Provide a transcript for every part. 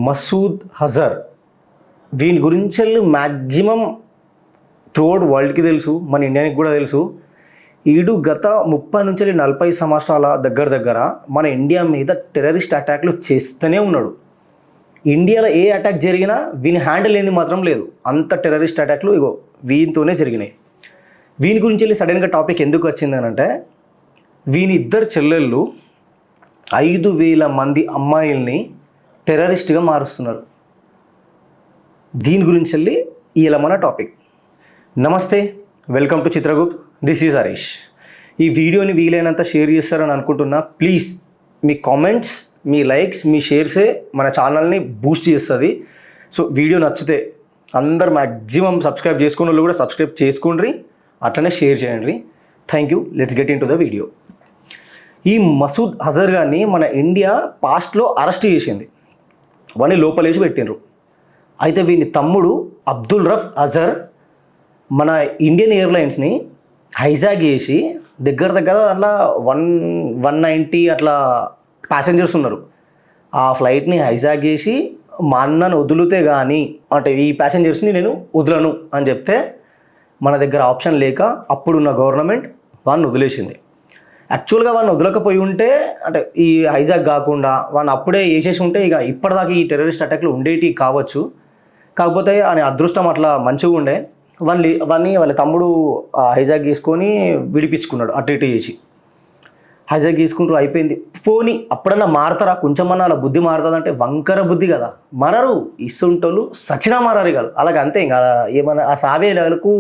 మసూద్ అజర్ వీని గురించి maximum throughout వరల్డ్కి తెలుసు, మన ఇండియాకి కూడా తెలుసు. ఈడు గత 30 నుంచి 40 సంవత్సరాల దగ్గర మన ఇండియా మీద టెర్రరిస్ట్ అటాక్లు చేస్తూనే ఉన్నాడు. ఇండియాలో ఏ అటాక్ జరిగినా వీని హ్యాండిల్ ఏంది మాత్రం లేదు. అంత టెర్రరిస్ట్ అటాక్లు ఇగో వీనితోనే జరిగినాయి. వీని గురించి సడన్గా టాపిక్ ఎందుకు వచ్చిందని అంటే, వీని ఇద్దరు చెల్లెళ్ళు 5,000 మంది అమ్మాయిల్ని టెర్రరిస్ట్గా మారుస్తున్నారు. దీని గురించి ఇలా మన టాపిక్. నమస్తే, welcome to Chitragupt. This is Harish. ఈ వీడియోని వీలైనంత షేర్ చేస్తారని అనుకుంటున్నా. ప్లీజ్ మీ కామెంట్స్, మీ లైక్స్, మీ షేర్సే మన ఛానల్ని బూస్ట్ చేస్తుంది. సో వీడియో నచ్చితే అందరు మ్యాక్సిమం సబ్స్క్రైబ్ చేసుకున్న వాళ్ళు కూడా సబ్స్క్రైబ్ చేసుకోండి, అట్లనే షేర్ చేయండి. Thank you. Let's get in to the video. ఈ మసూద్ అజర్ గారిని మన ఇండియా పాస్ట్లో అరెస్ట్ చేసింది, వాడిని లోపలేసి పెట్టినరు. అయితే వీని తమ్ముడు అబ్దుల్ రఫ్ అజర్ మన ఇండియన్ ఎయిర్లైన్స్ని హైజాక్ చేసి దగ్గర అట్లా 190 అట్లా ప్యాసింజర్స్ ఉన్నారు. ఆ ఫ్లైట్ని హైజాక్ చేసి మా అన్నను వదిలితే కానీ, అంటే ఈ ప్యాసింజర్స్ని నేను వదలను అని చెప్తే మన దగ్గర ఆప్షన్ లేక అప్పుడున్న గవర్నమెంట్ వాడిని వదిలేసింది. యాక్చువల్గా వాడిని వదలకపోయి ఉంటే, అంటే ఈ హైజాక్ కాకుండా వాడిని అప్పుడే వేసేసి ఉంటే ఇక ఇప్పటిదాకా ఈ టెర్రరిస్ట్ అటాక్లు ఉండేటివి కావచ్చు. కాకపోతే ఆయన అదృష్టం అట్లా మంచిగా ఉండే. వాడిని వాళ్ళ తమ్ముడు హైజాక్ తీసుకొని విడిపించుకున్నాడు. అటు ఇటు చేసి హైజాక్ తీసుకుంటూ అయిపోయింది. పోనీ అప్పుడన్నా మారతారా, కొంచెమన్నా అలా బుద్ధి మారుతుందంటే వంకర బుద్ధి కదా, మరరు. ఇస్తుంటోళ్ళు సచినా మారారు కాదు, అలాగే అంతే. ఇంకా ఏమన్నా ఆ సావే లెవెల్కు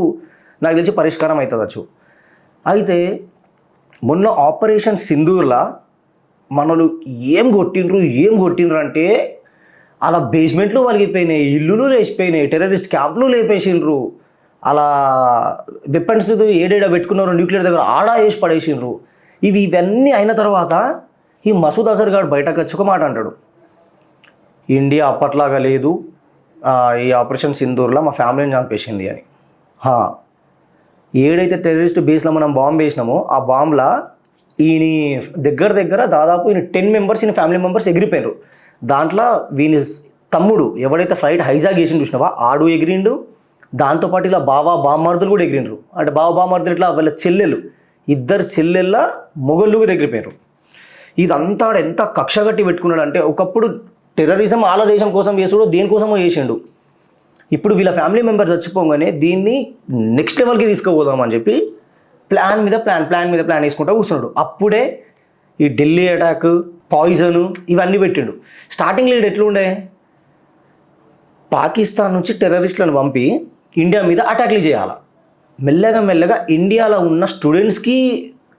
నాకు తెలిసి పరిష్కారం అవుతుందచ్చు. అయితే మొన్న ఆపరేషన్ సింధూర్లా మనలు ఏం కొట్టిండ్రు అంటే అలా బేస్మెంట్లు వలిగిపోయినాయి, ఇల్లులు లేచిపోయినాయి, టెర్రరిస్ట్ క్యాంపులు లేపేసిండ్రు. అలా వెపన్స్ ఏడేడా పెట్టుకున్నారు, న్యూక్లియర్ దగ్గర ఆడా వేసి పడేసిండ్రు. ఇవన్నీ అయిన తర్వాత ఈ మసూద్ అజర్ గారు బయటకు వచ్చి ఒక మాట అంటాడు, ఇండియా అప్పట్లాగా లేదు, ఈ ఆపరేషన్ సింధూర్లో మా ఫ్యామిలీని చంపేసింది అని. ఏడైతే టెర్రరిస్ట్ బేస్లో మనం బాంబు వేసినామో ఆ బాంబులా ఈయన దగ్గర దాదాపు ఈయన 10 మెంబర్స్, ఈయన ఫ్యామిలీ మెంబర్స్ ఎగిరిపోయారు. దాంట్లో వీని తమ్ముడు ఎవడైతే ఫ్లైట్ హైజాక్ చేసి చూసినావా ఆడు ఎగిరిండు. దాంతోపాటు ఇలా బామ్మర్దులు కూడా ఎగిరిండ్రు. అంటే బామ్మర్దులు ఇట్లా వాళ్ళ చెల్లెలు, ఇద్దరు చెల్లెళ్ళ మొగళ్ళు కూడా ఎగిరిపోయారు. ఇదంతా ఎంత కక్ష కట్టి పెట్టుకున్నాడు అంటే, ఒకప్పుడు టెర్రరిజం ఆల దేశం కోసం చేసుడు, దేనికోసమో చేసిండు. ఇప్పుడు వీళ్ళ ఫ్యామిలీ మెంబర్స్ చచ్చిపోగానే దీన్ని నెక్స్ట్ లెవెల్కి తీసుకుపోదామని చెప్పి ప్లాన్ మీద ప్లాన్ వేసుకుంటూ కూర్చున్నాడు. అప్పుడే ఈ ఢిల్లీ అటాక్, పాయిజను ఇవన్నీ పెట్టిండు. స్టార్టింగ్ లీడ్ ఎట్లుండే, పాకిస్తాన్ నుంచి టెర్రరిస్టులను పంపి ఇండియా మీద అటాక్లు చేయాలి. మెల్లగా ఇండియాలో ఉన్న స్టూడెంట్స్కి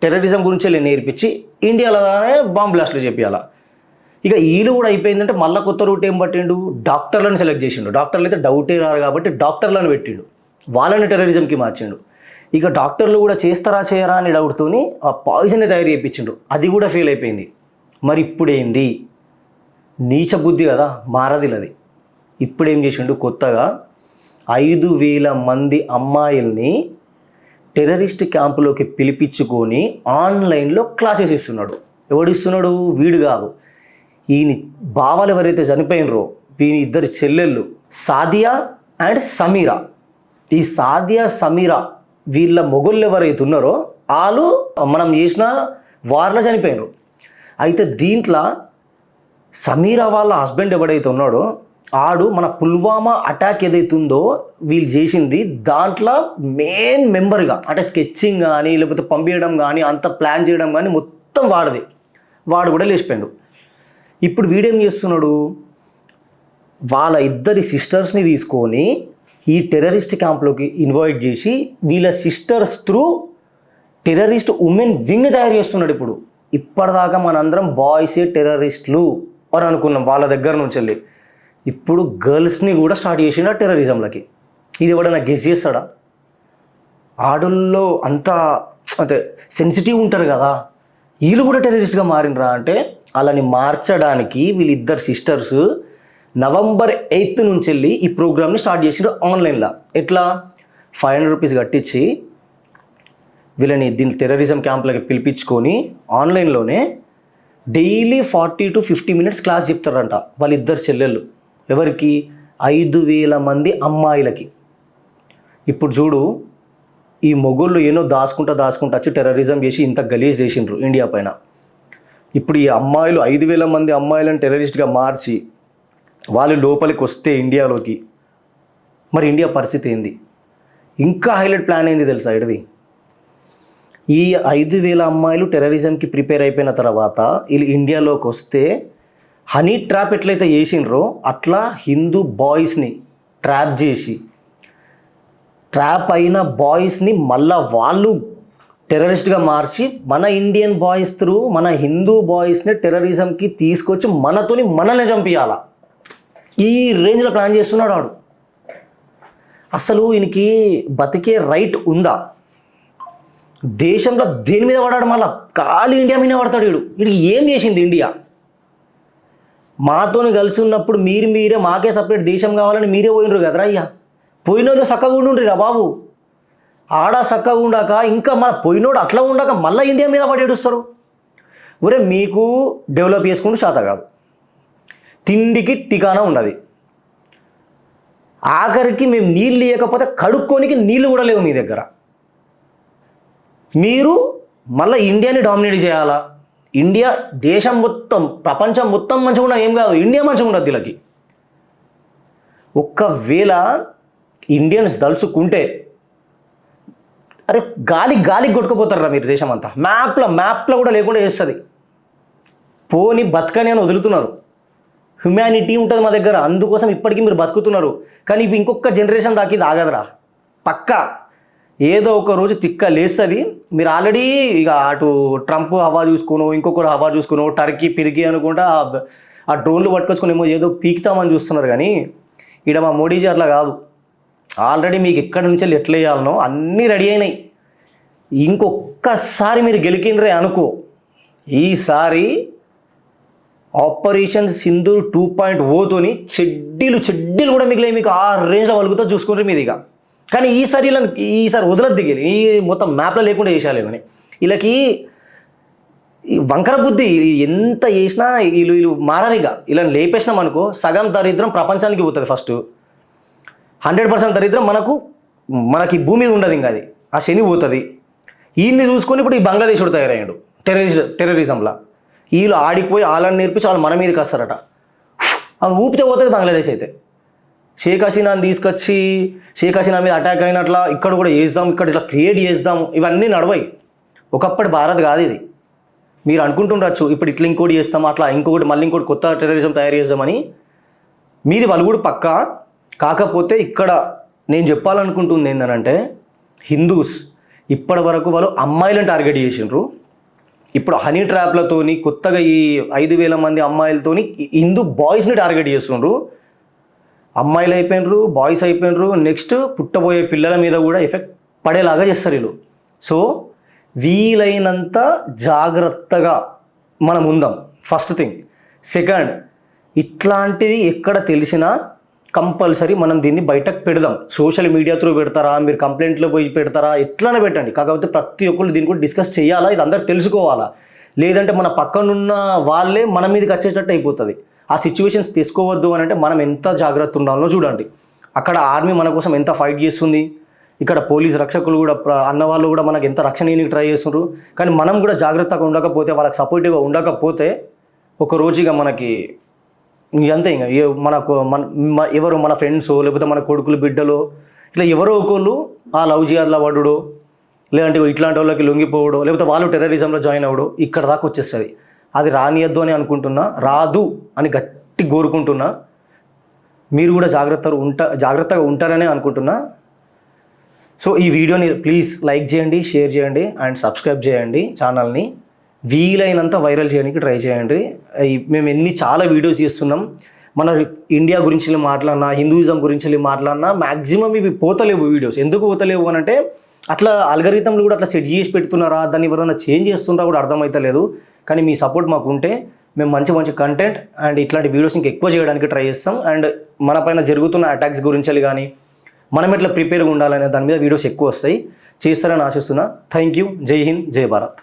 టెర్రరిజం గురించి నేర్పించి ఇండియాలోనే బాంబ్ బ్లాస్ట్లు చేపియాలి. ఇక వీళ్ళు కూడా అయిపోయిందంటే మళ్ళీ కొత్త రూట్ ఏం పట్టిండు, డాక్టర్లను సెలెక్ట్ చేసిండు. డాక్టర్లు అయితే డౌటే రారు కాబట్టి డాక్టర్లను పెట్టిండు, వాళ్ళని టెర్రరిజంకి మార్చిండు. ఇక డాక్టర్లు కూడా చేస్తారా చేయరా అని డౌట్తోని ఆ పాయిజన్ని తయారు చేయించిండు. అది కూడా ఫెయిల్ అయిపోయింది. మరి ఇప్పుడేంది, నీచ బుద్ధి కదా, మారదిలది. ఇప్పుడేం చేసిండు, కొత్తగా 5,000 మంది అమ్మాయిల్ని టెర్రరిస్ట్ క్యాంపులోకి పిలిపించుకొని ఆన్లైన్లో క్లాసెస్ ఇస్తున్నాడు. ఎవడు ఇస్తున్నాడు, వీడు కాదు, ఈయన బావలు ఎవరైతే చనిపోయినరో వీని ఇద్దరు చెల్లెళ్ళు సాదియా అండ్ సమీరా. ఈ సాదియా సమీరా వీళ్ళ మొగళ్ళు ఎవరైతే ఉన్నారో వాళ్ళు మనం చేసిన వార్లో చనిపోయినరు. అయితే దీంట్లో సమీరా వాళ్ళ హస్బెండ్ ఎవడైతే ఉన్నాడో ఆడు మన పుల్వామా అటాక్ ఏదైతే ఉందో వీళ్ళు చేసింది దాంట్లో మెయిన్ మెంబర్గా, అంటే స్కెచ్చింగ్ కానీ లేకపోతే పంపించడం కానీ అంత ప్లాన్ చేయడం కానీ మొత్తం వాడు కూడా లేచిపోయాడు. ఇప్పుడు వీడేం చేస్తున్నాడు, వాళ్ళ ఇద్దరి సిస్టర్స్ని తీసుకొని ఈ టెర్రరిస్ట్ క్యాంప్లోకి ఇన్వైట్ చేసి వీళ్ళ sisters through terrorist women wing తయారు చేస్తున్నాడు. ఇప్పటిదాకా మనందరం బాయ్సే టెర్రరిస్టులు అని అనుకున్నాం వాళ్ళ దగ్గర నుంచి వెళ్ళి. ఇప్పుడు గర్ల్స్ని కూడా స్టార్ట్ చేసిండు టెర్రరిజంలకి. ఇది ఎవడన్నా గెస్ చేస్తాడా? ఆడల్లో అంతా అంటే సెన్సిటివ్ ఉంటారు కదా, వీళ్ళు కూడా టెర్రరిస్ట్గా మారినరా అంటే అలాని మార్చడానికి వీళ్ళిద్దరు సిస్టర్స్ November 8th నుంచి వెళ్ళి ఈ ప్రోగ్రామ్ని స్టార్ట్ చేసిండ్రు ఆన్లైన్లో. ఎట్లా 500 రూపీస్ కట్టించి వీళ్ళని దీని టెర్రరిజం క్యాంపులకి పిలిపించుకొని ఆన్లైన్లోనే డైలీ 40 to 50 minutes క్లాస్ చెప్తారంట వాళ్ళిద్దరు చెల్లెళ్ళు. ఎవరికి? 5,000 మంది అమ్మాయిలకి. ఇప్పుడు చూడు, ఈ మొగోళ్ళు ఏనో దాచుకుంటా వచ్చి టెర్రరిజం చేసి ఇంత గలీజ్ చేసిండ్రు ఇండియా పైన. ఇప్పుడు ఈ అమ్మాయిలు 5,000 మంది అమ్మాయిలను టెర్రరిస్ట్గా మార్చి వాళ్ళు లోపలికి వస్తే ఇండియాలోకి, మరి ఇండియా పరిస్థితి ఏంది? ఇంకా హైలైట్ ప్లాన్ ఏంది తెలుసా ఇడిది? ఈ 5,000 అమ్మాయిలు టెర్రరిజంకి ప్రిపేర్ అయిపోయిన తర్వాత వీళ్ళు ఇండియాలోకి వస్తే హనీ ట్రాప్ ఎట్లయితే చేసిండ్రో అట్లా హిందూ బాయ్స్ని ట్రాప్ చేసి, ట్రాప్ అయిన బాయ్స్ని మళ్ళా వాళ్ళు టెర్రరిస్ట్గా మార్చి మన ఇండియన్ బాయ్స్ త్రూ మన హిందూ బాయ్స్ని టెర్రరిజంకి తీసుకొచ్చి మనల్ని చంపియాల. ఈ రేంజ్లో ప్లాన్ చేస్తున్నాడు వాడు. అసలు ఈయనకి బతికే రైట్ ఉందా? దేశంలో దేని మీద పడాడు? మళ్ళా ఖాళీ ఇండియా మీద పడతాడు వీడు. వీడికి ఏం చేసింది ఇండియా? మాతోని కలిసి ఉన్నప్పుడు మీరే మాకే సపరేట్ దేశం కావాలని మీరే పోయినరు కదరా అయ్యా. పోయినోళ్ళు చక్కగా ఉండుండ్రి రా బాబు. ఆడ చక్కగా ఉండక ఇంకా మన పోయినోడు అట్లా ఉండక మళ్ళీ ఇండియా మీద పడి ఏడుస్తారు. ఒరే, మీకు డెవలప్ చేసుకుంటూ శాత కాదు, తిండికి టికానా ఉన్నది, ఆఖరికి మేము నీళ్ళు లేకపోతే కడుక్కోనికి నీళ్ళు కూడా లేవు మీ దగ్గర. మీరు మళ్ళీ ఇండియాని డామినేట్ చేయాలా? ఇండియా దేశం మొత్తం ప్రపంచం మొత్తం మంచిగా ఉన్నా ఏం కాదు, ఇండియా మంచిగా ఉండదు వీళ్ళకి. ఒక్కవేళ ఇండియన్స్ దలుచుకుంటే అరే గాలికి కొట్టుకుపోతారా మీరు దేశం అంతా. మ్యాప్లో కూడా లేకుండా చేస్తుంది. పోని బతకని అని వదులుతున్నారు. హ్యుమానిటీ ఉంటుంది మా దగ్గర, అందుకోసం ఇప్పటికీ మీరు బతుకుతున్నారు. కానీ ఇవి ఇంకొక జనరేషన్ దాకా ఇది ఆగదురా. పక్కా ఏదో ఒక రోజు తిక్క లేస్తుంది. మీరు ఆల్రెడీ ఇక అటు ట్రంప్ హవా చూసుకోను, ఇంకొకరు హవా చూసుకోను, టర్కీ పిరిగి అనుకుంటా ఆ డ్రోన్లు పట్టుకొచ్చుకొని ఏదో పీకుతామని చూస్తున్నారు. కానీ ఇక్కడ మా మోడీజీ అట్లా కాదు. ఆల్రెడీ మీకు ఎక్కడి నుంచి ఎట్లా వేయాలనో అన్నీ రెడీ అయినాయి. ఇంకొక్కసారి మీరు గెలికినరే అనుకో, ఈసారి ఆపరేషన్ సింధూర్ 2.0తోని చెడ్డీలు కూడా మిగిలిన మీకు ఆ రేంజ్లో వలుగుతో చూసుకుంటారు మీరు ఇక. కానీ ఈసారి వదలద్దు దిగలి, ఈ మొత్తం మ్యాప్లో లేకుండా చేసేయాలి. అని వీళ్ళకి వంకర బుద్ధి ఎంత చేసినా వీళ్ళు మారారు. ఇక ఇలా లేపేసినాం అనుకో, సగం దరిద్రం ప్రపంచానికి పోతుంది. ఫస్ట్ 100% దరిద్రం మనకి భూమి మీద ఉండదు. ఇంకా అది ఆ శని పోతుంది. వీళ్ళని చూసుకొని ఇప్పుడు ఈ బంగ్లాదేశ్ కూడా తయారయ్యాడు టెర్రరిజంలా. వీళ్ళు ఆడిపోయి వాళ్ళని నేర్పించి వాళ్ళు మన మీదకి వస్తారట. అవి ఊపితే పోతుంది బంగ్లాదేశ్. అయితే షేక్ హసీనాని తీసుకొచ్చి షేక్ హసీనా మీద అటాక్ అయినట్లా ఇక్కడ కూడా చేద్దాం, ఇక్కడ ఇట్లా క్రియేట్ చేద్దాం, ఇవన్నీ నడవాయి. ఒకప్పటి భారత్ కాదు ఇది. మీరు అనుకుంటుండొచ్చు ఇప్పుడు ఇట్లా ఇంకోటి చేస్తాం, అట్లా ఇంకొకటి మళ్ళీ ఇంకోటి కొత్త టెర్రరిజం తయారు చేద్దామని. మీది వాళ్ళు కూడా పక్కా. కాకపోతే ఇక్కడ నేను చెప్పాలనుకుంటుంది ఏంటంటే, హిందూస్ ఇప్పటి వరకు వాళ్ళు అమ్మాయిలను టార్గెట్ చేసిండ్రు. ఇప్పుడు హనీ ట్రాప్లతోని కొత్తగా ఈ 5,000 మంది అమ్మాయిలతోని హిందూ బాయ్స్ని టార్గెట్ చేస్తుండ్రు. అమ్మాయిలు అయిపోయినరు, బాయ్స్ అయిపోయినరు. నెక్స్ట్ పుట్టబోయే పిల్లల మీద కూడా ఎఫెక్ట్ పడేలాగా చేస్తారు వీళ్ళు. సో వీలైనంత జాగ్రత్తగా మనం ఉందాం, ఫస్ట్ థింగ్. సెకండ్, ఇట్లాంటిది ఎక్కడ తెలిసినా కంపల్సరీ మనం దీన్ని బయటకు పెడదాం. సోషల్ మీడియా త్రూ పెడతారా, మీరు కంప్లైంట్లో పోయి పెడతారా, ఎట్లనే పెట్టండి. కాకపోతే ప్రతి ఒక్కళ్ళు దీన్ని కూడా డిస్కస్ చేయాలా, ఇది అందరూ తెలుసుకోవాలా. లేదంటే మన పక్కనున్న వాళ్ళే మన మీదకి వచ్చేటట్టు అయిపోతుంది. ఆ సిచ్యువేషన్స్ తీసుకోవద్దు అని అంటే మనం ఎంత జాగ్రత్త ఉండాలో చూడండి. అక్కడ ఆర్మీ మన కోసం ఎంత ఫైట్ చేస్తుంది, ఇక్కడ పోలీస్ రక్షకులు కూడా అన్నవాళ్ళు కూడా మనకు ఎంత రక్షణ ఇవ్వడానికి ట్రై చేస్తున్నారు. కానీ మనం కూడా జాగ్రత్తగా ఉండకపోతే, వాళ్ళకి సపోర్టివ్గా ఉండకపోతే ఒక రోజుగా మనకి అంతే. ఇంకా ఎవరు మన ఫ్రెండ్స్ లేకపోతే మన కొడుకులు బిడ్డలు ఇట్లా ఎవరో ఒకళ్ళు ఆ లవ్ జిహాద్లో పడుడో, లేదంటే ఇట్లాంటి వాళ్ళకి లొంగిపోవడో, లేకపోతే వాళ్ళు టెర్రరిజంలో జాయిన్ అవ్వడో ఇక్కడ దాకా వచ్చేస్తుంది. అది రానియద్దు అని అనుకుంటున్నా, రాదు అని గట్టి కోరుకుంటున్నా. మీరు కూడా జాగ్రత్తగా ఉంటారనే అనుకుంటున్నా. సో ఈ వీడియోని ప్లీజ్ లైక్ చేయండి, షేర్ చేయండి అండ్ సబ్స్క్రైబ్ చేయండి ఛానల్ని. వీలైనంత వైరల్ చేయడానికి ట్రై చేయండి. మేము చాలా వీడియోస్ చేస్తున్నాం. మన ఇండియా గురించి మాట్లాడినా, హిందూయిజం గురించి మాట్లాడినా మ్యాక్సిమం ఇవి పోతలేవు వీడియోస్. ఎందుకు పోతలేవు అని అంటే అట్లా అల్గరిథంలు కూడా అట్లా సెట్ చేసి పెడుతున్నారా, దాన్ని ఎవరైనా చేంజ్ చేస్తున్నారా కూడా అర్థమవుతలేదు. కానీ మీ సపోర్ట్ మాకు ఉంటే మేము మంచి కంటెంట్ అండ్ ఇట్లాంటి వీడియోస్ ఇంకా ఎక్కువ చేయడానికి ట్రై చేస్తాం. అండ్ మన పైన జరుగుతున్న అటాక్స్ గురించి కానీ మనం ఎట్లా ప్రిపేర్గా ఉండాలనే దాని మీద వీడియోస్ ఎక్కువ వస్తాయి. చేస్తారని ఆశిస్తున్నా. Thank you. జై హింద్, జై భారత్.